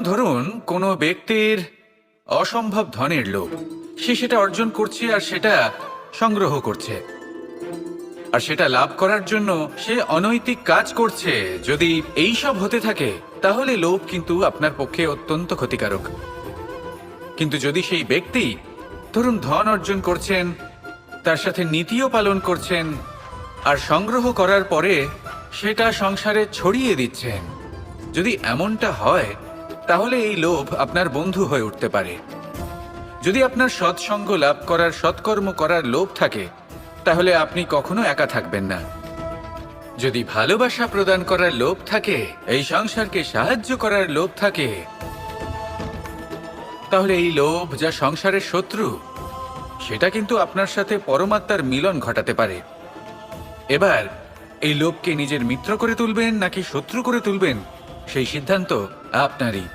ধরুন কোনো ব্যক্তির অসম্ভব ধনের লোভ, সে সেটা অর্জন করছে আর সেটা সংগ্রহ করছে, আর সেটা লাভ করার জন্য সে অনৈতিক কাজ করছে। যদি এই সব হতে থাকে তাহলে লোভ কিন্তু আপনার পক্ষে অত্যন্ত ক্ষতিকারক। কিন্তু যদি সেই ব্যক্তি ধরুন ধন অর্জন করছেন, তার সাথে নীতিও পালন করছেন, আর সংগ্রহ করার পরে সেটা সংসারে ছড়িয়ে দিচ্ছেন, যদি এমনটা হয় তাহলে এই লোভ আপনার বন্ধু হয়ে উঠতে পারে। যদি আপনার সৎসঙ্গ লাভ করার, সৎকর্ম করার লোভ থাকে, তাহলে আপনি কখনো একা থাকবেন না। যদি ভালোবাসা প্রদান করার লোভ থাকে, এই সংসারকে সাহায্য করার লোভ থাকে, তাহলে এই লোভ যা সংসারের শত্রু, সেটা কিন্তু আপনার সাথে পরমাত্মার মিলন ঘটাতে পারে। এবার এই লোভকে নিজের মিত্র করে তুলবেন নাকি শত্রু করে তুলবেন, সেই সিদ্ধান্ত আপনারই।